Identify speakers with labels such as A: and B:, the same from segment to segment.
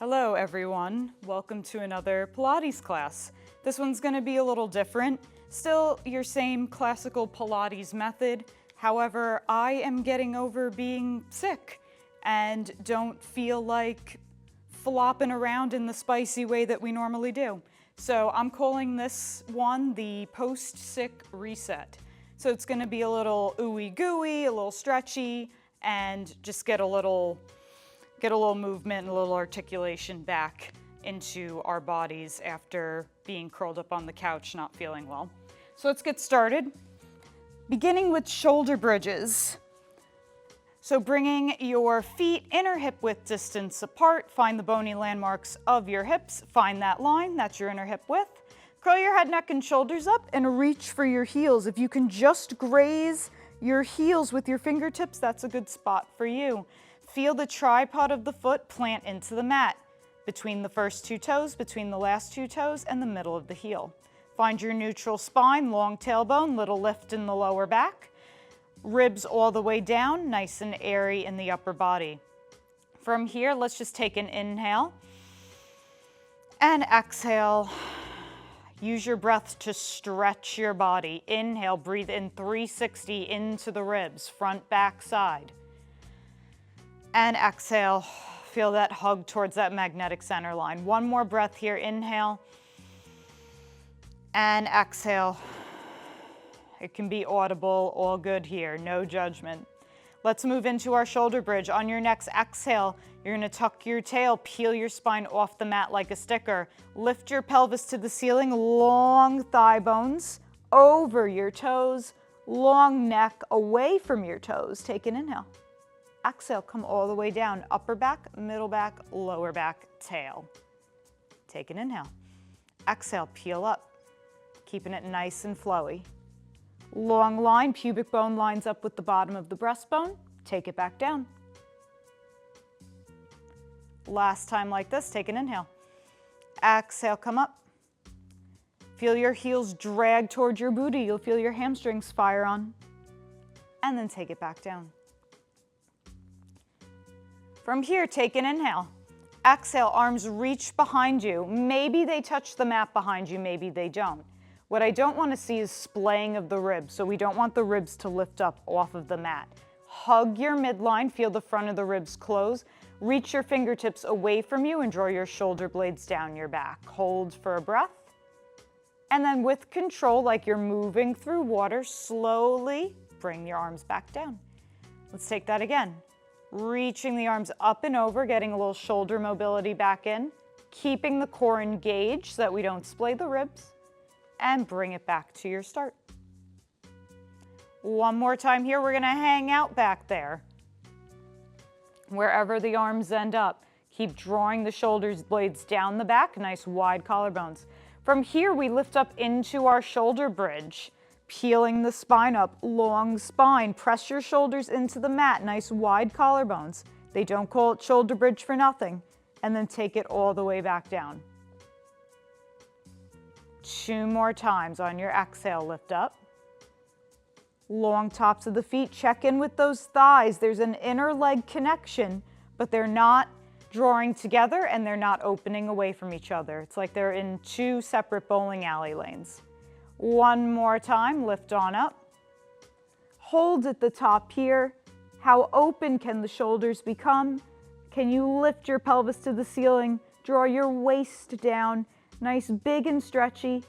A: Hello everyone, welcome to another Pilates class. This one's going to be a little different, still your same classical Pilates method. However, I am getting over being sick and don't feel like flopping around in the spicy way that we normally do. So I'm calling this one the post-sick reset. So it's going to be a little ooey gooey, a little stretchy, and just get a little movement and a little articulation back into our bodies after being curled up on the couch not feeling well. So let's get started. Beginning with shoulder bridges. So bringing your feet inner hip width distance apart, find the bony landmarks of your hips, find that line, that's your inner hip width. Curl your head, neck, and shoulders up and reach for your heels. If you can just graze your heels with your fingertips, that's a good spot for you. Feel the tripod of the foot plant into the mat, between the first two toes, between the last two toes, and the middle of the heel. Find your neutral spine, long tailbone, little lift in the lower back. Ribs all the way down, nice and airy in the upper body. From here, let's just take an inhale and exhale. Use your breath to stretch your body. Inhale, breathe in 360 into the ribs, front, back, side. And exhale, feel that hug towards that magnetic center line. One more breath here, inhale and exhale. It can be audible, all good here, no judgment. Let's move into our shoulder bridge. On your next exhale, you're gonna tuck your tail, peel your spine off the mat like a sticker. Lift your pelvis to the ceiling, long thigh bones over your toes, long neck away from your toes. Take an inhale. Exhale, come all the way down, upper back, middle back, lower back, tail. Take an inhale. Exhale, peel up, keeping it nice and flowy. Long line, pubic bone lines up with the bottom of the breastbone. Take it back down. Last time like this, take an inhale. Exhale, come up. Feel your heels drag towards your booty. You'll feel your hamstrings fire on. And then take it back down. From here, take an inhale. Exhale, arms reach behind you. Maybe they touch the mat behind you, maybe they don't. What I don't want to see is splaying of the ribs, so we don't want the ribs to lift up off of the mat. Hug your midline, feel the front of the ribs close. Reach your fingertips away from you and draw your shoulder blades down your back. Hold for a breath. And then with control, like you're moving through water, slowly bring your arms back down. Let's take that again. Reaching the arms up and over, getting a little shoulder mobility back in, keeping the core engaged so that we don't splay the ribs, and bring it back to your start. One more time here, we're gonna hang out back there. Wherever the arms end up, keep drawing the shoulders blades down the back, nice wide collarbones. From here, we lift up into our shoulder bridge. Peeling the spine up, long spine. Press your shoulders into the mat, nice wide collarbones. They don't call it shoulder bridge for nothing. And then take it all the way back down. 2 more times. On your exhale, lift up. Long tops of the feet, check in with those thighs. There's an inner leg connection, but they're not drawing together and they're not opening away from each other. It's like they're in 2 separate bowling alley lanes. One more time, lift on up. Hold at the top here. How open can the shoulders become? Can you lift your pelvis to the ceiling? Draw your waist down, nice big and stretchy.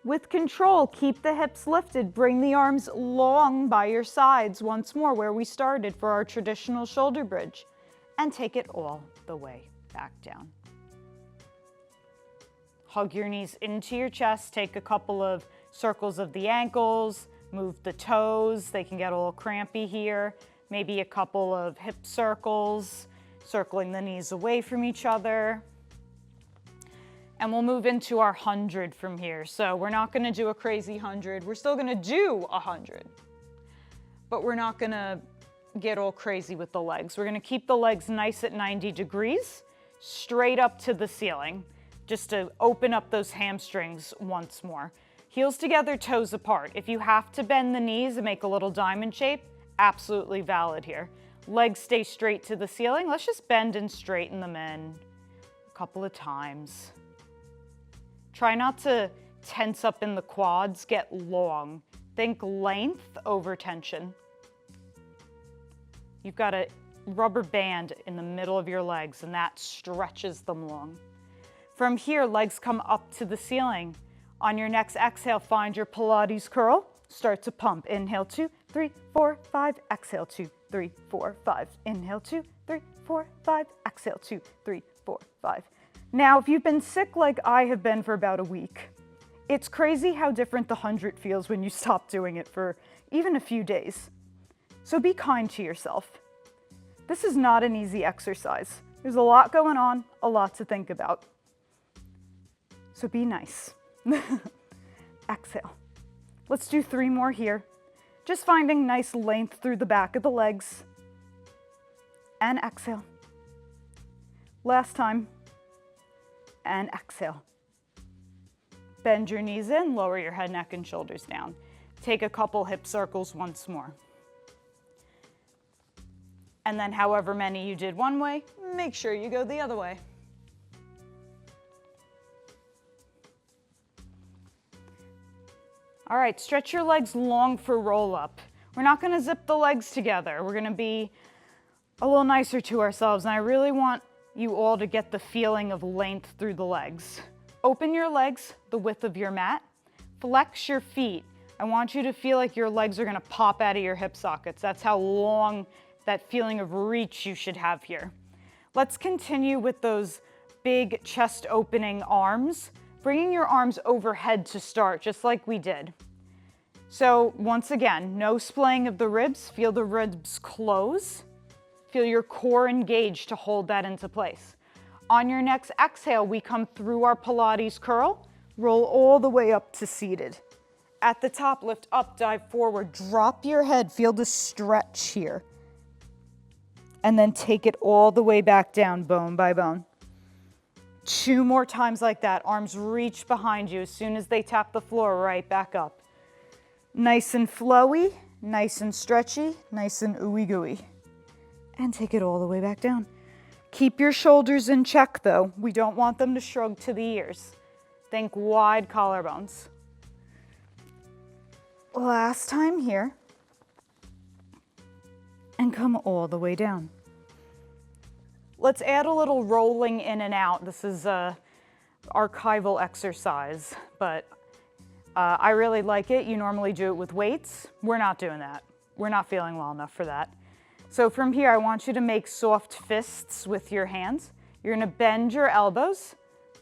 A: With control, keep the hips lifted. Bring the arms long by your sides once more where we started for our traditional shoulder bridge. And take it all the way back down. Hug your knees into your chest. Take a couple of circles of the ankles, move the toes. They can get a little crampy here. Maybe a couple of hip circles, circling the knees away from each other. And we'll move into our 100 from here. So we're not gonna do a crazy 100. We're still gonna do 100, but we're not gonna get all crazy with the legs. We're gonna keep the legs nice at 90 degrees, straight up to the ceiling, just to open up those hamstrings once more. Heels together, toes apart. If you have to bend the knees and make a little diamond shape, absolutely valid here. Legs stay straight to the ceiling. Let's just bend and straighten them in. A couple of times. Try not to tense up in the quads, get long. Think length over tension. You've got a rubber band in the middle of your legs and that stretches them long. From here, legs come up to the ceiling. On your next exhale, find your Pilates curl. Start to pump. Inhale, 2, 3, 4, 5. Exhale, 2, 3, 4, 5. Inhale, 2, 3, 4, 5. Exhale, 2, 3, 4, 5. Now, if you've been sick like I have been for about a week, it's crazy how different the 100 feels when you stop doing it for even a few days. So be kind to yourself. This is not an easy exercise. There's a lot going on, a lot to think about. So be nice. Exhale. Let's do 3 more here. Just finding nice length through the back of the legs. And exhale. Last time. And exhale. Bend your knees in, lower your head, neck, and shoulders down. Take a couple hip circles once more. And then however many you did one way, make sure you go the other way. All right, stretch your legs long for roll up. We're not gonna zip the legs together. We're gonna be a little nicer to ourselves, and I really want you all to get the feeling of length through the legs. Open your legs the width of your mat. Flex your feet. I want you to feel like your legs are gonna pop out of your hip sockets. That's how long that feeling of reach you should have here. Let's continue with those big chest opening arms, bringing your arms overhead to start, just like we did. So once again, no splaying of the ribs. Feel the ribs close. Feel your core engaged to hold that into place. On your next exhale, we come through our Pilates curl, roll all the way up to seated. At the top, lift up, dive forward, drop your head, feel the stretch here. And then take it all the way back down, bone by bone. 2 more times like that. Arms reach behind you. As soon as they tap the floor, right back up. Nice and flowy, nice and stretchy, nice and ooey gooey. And take it all the way back down. Keep your shoulders in check though. We don't want them to shrug to the ears. Think wide collarbones. Last time here. And come all the way down. Let's add a little rolling in and out. This is an archival exercise, but I really like it. You normally do it with weights. We're not doing that. We're not feeling well enough for that. So from here, I want you to make soft fists with your hands. You're gonna bend your elbows,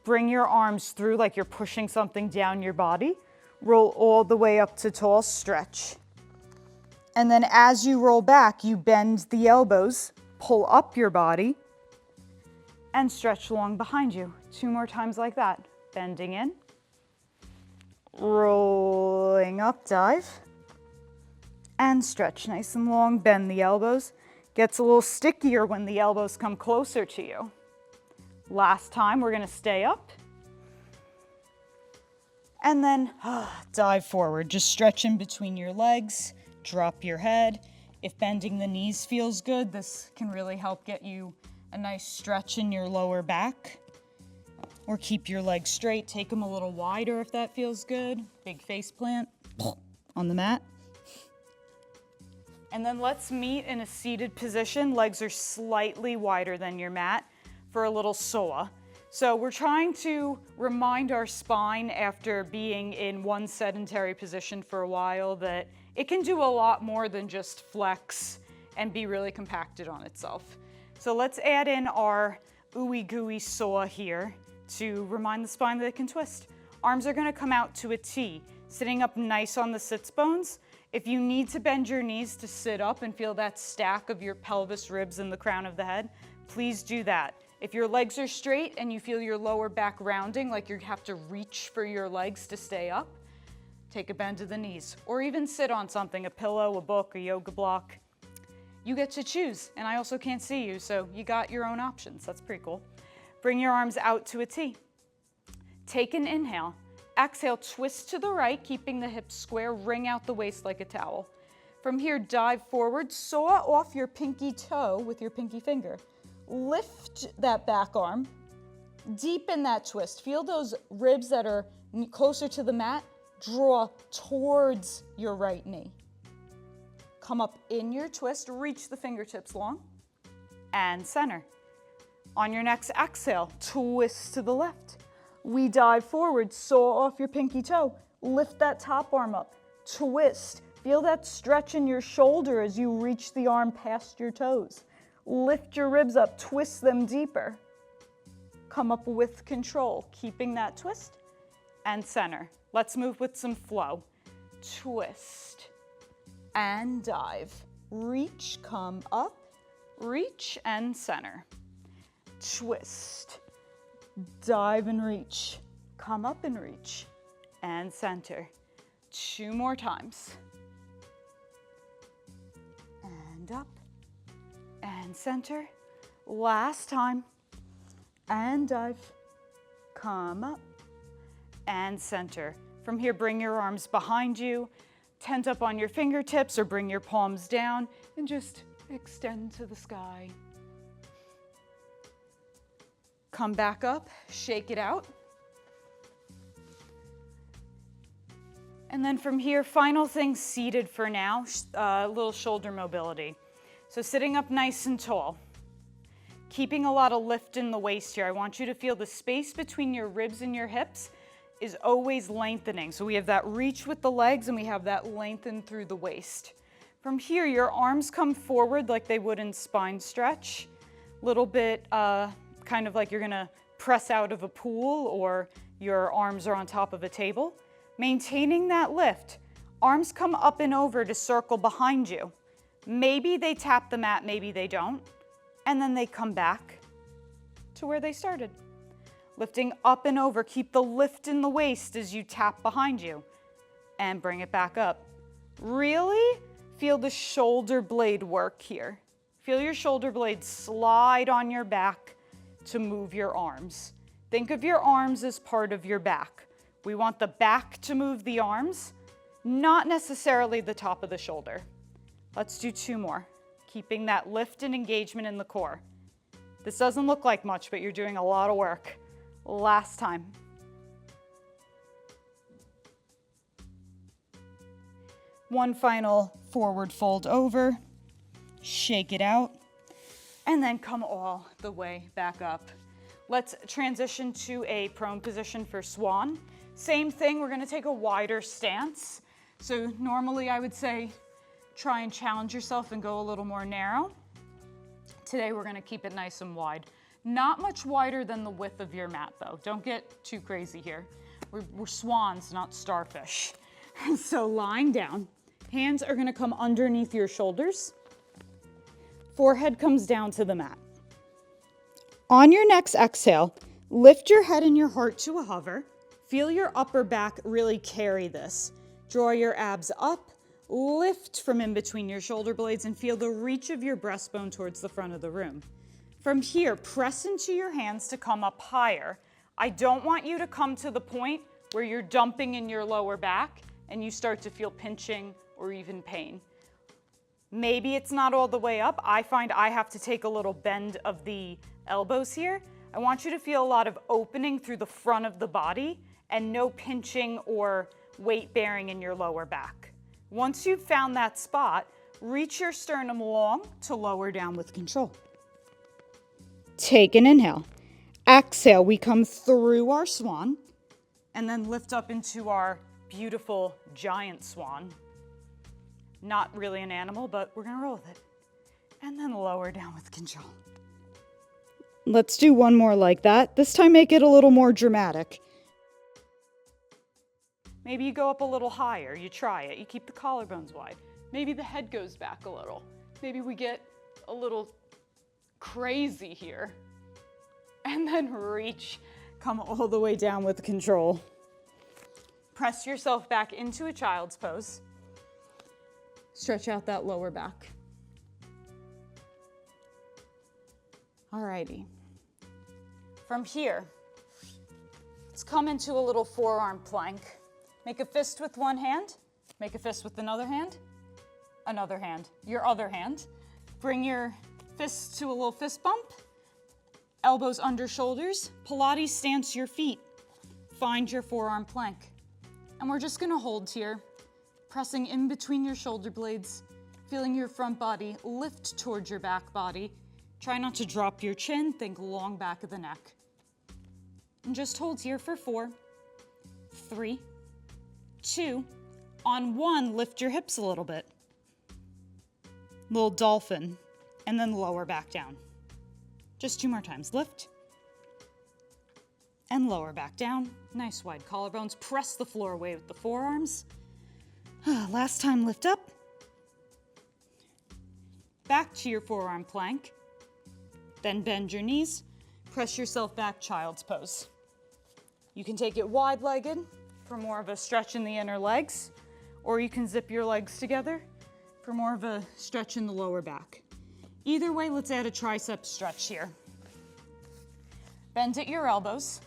A: bring your arms through like you're pushing something down your body. Roll all the way up to tall, stretch. And then as you roll back, you bend the elbows, pull up your body, and stretch long behind you. 2 more times like that. Bending in, rolling up, dive, and stretch nice and long, bend the elbows. Gets a little stickier when the elbows come closer to you. Last time, we're gonna stay up. And then dive forward, just stretch in between your legs. Drop your head. If bending the knees feels good, this can really help get you a nice stretch in your lower back. Or keep your legs straight, take them a little wider if that feels good. Big face plant on the mat. And then let's meet in a seated position. Legs are slightly wider than your mat for a little psoa. So we're trying to remind our spine after being in one sedentary position for a while that it can do a lot more than just flex and be really compacted on itself. So let's add in our ooey gooey psoa here to remind the spine that it can twist. Arms are gonna come out to a T, sitting up nice on the sits bones. If you need to bend your knees to sit up and feel that stack of your pelvis ribs in the crown of the head, please do that. If your legs are straight and you feel your lower back rounding, like you have to reach for your legs to stay up, take a bend of the knees, or even sit on something, a pillow, a book, a yoga block. You get to choose, and I also can't see you, so you got your own options. That's pretty cool. Bring your arms out to a T. Take an inhale. Exhale, twist to the right, keeping the hips square, wring out the waist like a towel. From here, dive forward, saw off your pinky toe with your pinky finger. Lift that back arm, Deepen that twist. Feel those ribs that are closer to the mat. Draw towards your right knee. Come up in your twist, reach the fingertips long, and center. On your next exhale, twist to the left. We dive forward, saw off your pinky toe. Lift that top arm up, twist. Feel that stretch in your shoulder as you reach the arm past your toes. Lift your ribs up, twist them deeper. Come up with control, keeping that twist, and center. Let's move with some flow. Twist and dive. Reach, come up, reach and center. Twist, dive and reach. Come up and reach and center. 2 more times. And up and center. Last time. And dive. Come up and center. From here, bring your arms behind you, tent up on your fingertips or bring your palms down and just extend to the sky. Come back up, shake it out. And then from here, final thing, seated for now, a little shoulder mobility. So sitting up nice and tall, keeping a lot of lift in the waist here. I want you to feel the space between your ribs and your hips is always lengthening. So we have that reach with the legs and we have that lengthen through the waist. From here, your arms come forward like they would in spine stretch. Little bit kind of like you're gonna press out of a pool or your arms are on top of a table. Maintaining that lift. Arms come up and over to circle behind you. Maybe they tap the mat, maybe they don't. And then they come back to where they started. Lifting up and over, keep the lift in the waist as you tap behind you. And bring it back up. Really feel the shoulder blade work here. Feel your shoulder blade slide on your back to move your arms. Think of your arms as part of your back. We want the back to move the arms, not necessarily the top of the shoulder. Let's do 2 more. Keeping that lift and engagement in the core. This doesn't look like much, but you're doing a lot of work. Last time. One final forward fold over, shake it out, and then come all the way back up. Let's transition to a prone position for swan. Same thing, we're gonna take a wider stance. So normally I would say try and challenge yourself and go a little more narrow. Today we're gonna keep it nice and wide. Not much wider than the width of your mat though. Don't get too crazy here. We're swans, not starfish. So lying down, hands are gonna come underneath your shoulders. Forehead comes down to the mat. On your next exhale, lift your head and your heart to a hover. Feel your upper back really carry this. Draw your abs up, lift from in between your shoulder blades and feel the reach of your breastbone towards the front of the room. From here, press into your hands to come up higher. I don't want you to come to the point where you're dumping in your lower back and you start to feel pinching or even pain. Maybe it's not all the way up. I find I have to take a little bend of the elbows here. I want you to feel a lot of opening through the front of the body and no pinching or weight bearing in your lower back. Once you've found that spot, reach your sternum long to lower down with control. Take an inhale. Exhale, we come through our swan and then lift up into our beautiful giant swan. Not really an animal, but we're gonna roll with it. And then lower down with control. Let's do one more like that. This time make it a little more dramatic. Maybe you go up a little higher, you try it, you keep the collarbones wide. Maybe the head goes back a little. Maybe we get a little crazy here. And then reach, come all the way down with control. Press yourself back into a child's pose. Stretch out that lower back. Alrighty. From here, let's come into a little forearm plank. Make a fist with one hand, make a fist with another hand, your other hand. Bring your fists to a little fist bump, Elbows under shoulders, Pilates stance your feet. Find your forearm plank. And we're just gonna hold here, pressing in between your shoulder blades, feeling your front body lift towards your back body. Try not to drop your chin, think long back of the neck. And just hold here for 4, 3, 2, on 1, lift your hips a little bit. Little dolphin, and then lower back down. Just 2 more times, lift, and lower back down. Nice wide collarbones, press the floor away with the forearms. Last time, lift up. Back to your forearm plank. Then bend your knees, press yourself back, child's pose. You can take it wide-legged for more of a stretch in the inner legs, or you can zip your legs together for more of a stretch in the lower back. Either way, let's add a tricep stretch here. Bend at your elbows.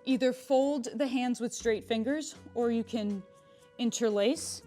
A: Either fold the hands with straight fingers, or you can interlace.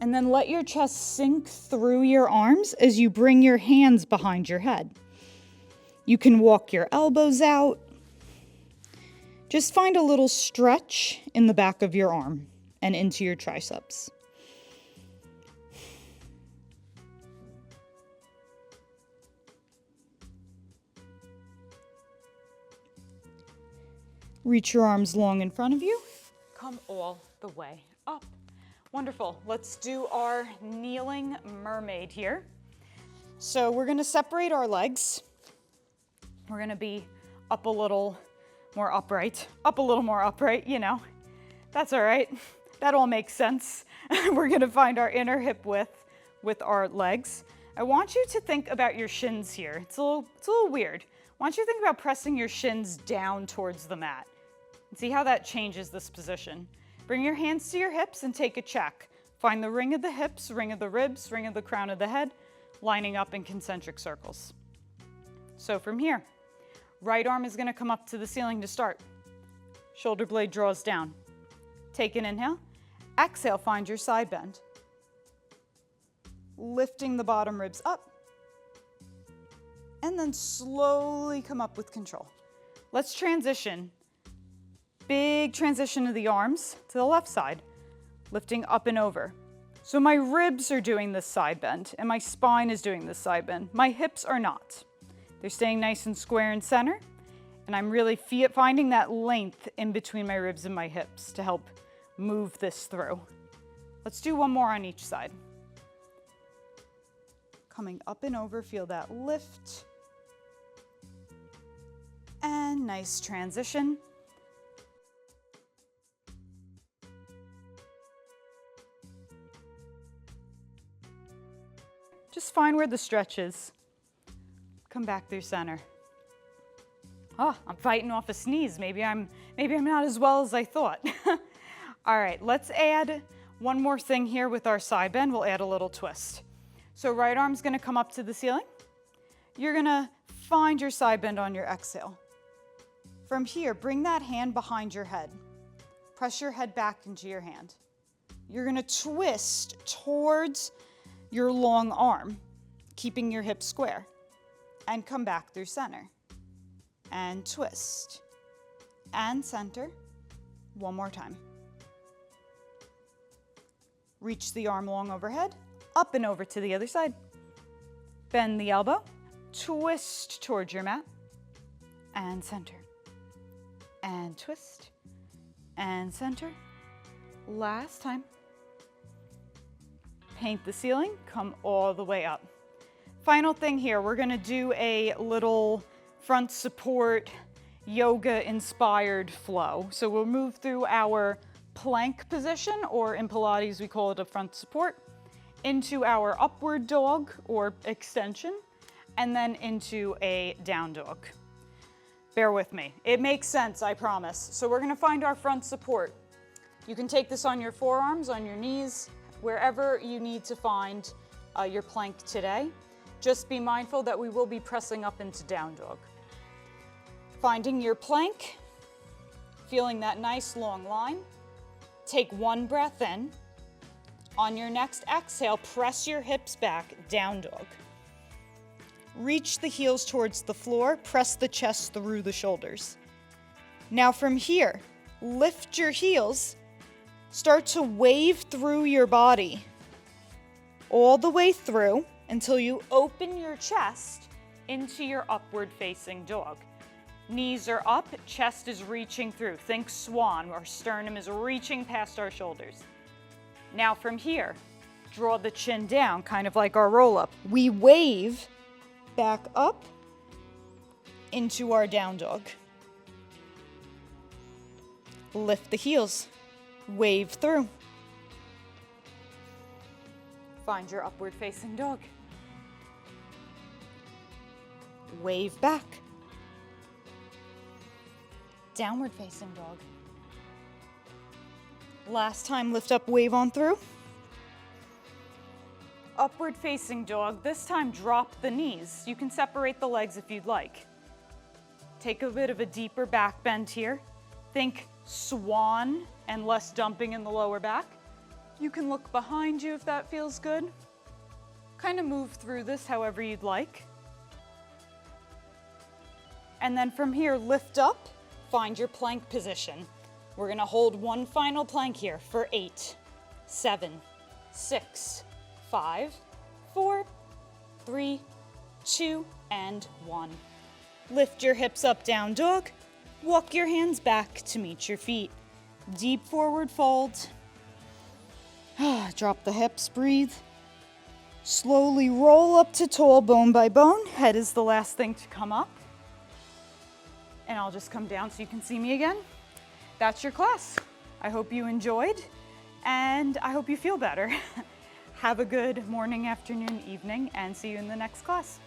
A: And then let your chest sink through your arms as you bring your hands behind your head. You can walk your elbows out. Just find a little stretch in the back of your arm and into your triceps. Reach your arms long in front of you. Come all the way up. Wonderful. Let's do our kneeling mermaid here. So we're going to separate our legs. We're going to be up a little more upright. Up a little more upright, you know. That's all right. That all makes sense. We're going to find our inner hip width with our legs. I want you to think about your shins here. It's a little weird. I want you to think about pressing your shins down towards the mat. And see how that changes this position. Bring your hands to your hips and take a check. Find the ring of the hips, ring of the ribs, ring of the crown of the head, lining up in concentric circles. So from here, right arm is going to come up to the ceiling to start. Shoulder blade draws down. Take an inhale. Exhale, find your side bend. Lifting the bottom ribs up. And then slowly come up with control. Let's transition. Big transition of the arms to the left side, lifting up and over. So my ribs are doing this side bend, and my spine is doing this side bend. My hips are not. They're staying nice and square in center, and I'm really finding that length in between my ribs and my hips to help move this through. Let's do one more on each side. Coming up and over, feel that lift. And nice transition. Just find where the stretch is. Come back through center. Oh, I'm fighting off a sneeze. Maybe I'm not as well as I thought. All right, let's add one more thing here with our side bend. We'll add a little twist. So right arm's gonna come up to the ceiling. You're gonna find your side bend on your exhale. From here, bring that hand behind your head. Press your head back into your hand. You're gonna twist towards your long arm, keeping your hips square, and come back through center. And twist, and center. One more time. Reach the arm long overhead, up and over to the other side. Bend the elbow, twist towards your mat, and center. And twist, and center. Last time. Paint the ceiling, come all the way up. Final thing here, we're gonna do a little front support yoga inspired flow. So we'll move through our plank position, or in Pilates we call it a front support, into our upward dog or extension, and then into a down dog. Bear with me. It makes sense, I promise. So we're gonna find our front support. You can take this on your forearms, on your knees, wherever you need to find your plank today. Just be mindful that we will be pressing up into down dog. Finding your plank, feeling that nice long line. Take one breath in. On your next exhale, press your hips back, down dog. reach the heels towards the floor, press the chest through the shoulders. Now from here, lift your heels, start to wave through your body, all the way through until you open your chest into your upward facing dog. Knees are up, chest is reaching through. Think swan, our sternum is reaching past our shoulders. Now from here, draw the chin down, kind of like our roll up. We wave back up into our down dog. Lift the heels, wave through. Find your upward facing dog. Wave back. Downward facing dog. Last time, lift up, wave on through. Upward facing dog. This time, drop the knees. You can separate the legs if you'd like. Take a bit of a deeper back bend here. Think swan and less dumping in the lower back. You can look behind you if that feels good. Kind of move through this however you'd like. And then from here, lift up, find your plank position. We're gonna hold one final plank here for 8, 7, 6, 5, 4, 3, 2, and 1. Lift your hips up, down dog. Walk your hands back to meet your feet. Deep forward fold. Drop the hips, breathe. Slowly roll up to tall, bone by bone. Head is the last thing to come up. And I'll just come down so you can see me again. That's your class. I hope you enjoyed, and I hope you feel better. Have a good morning, afternoon, evening, and see you in the next class.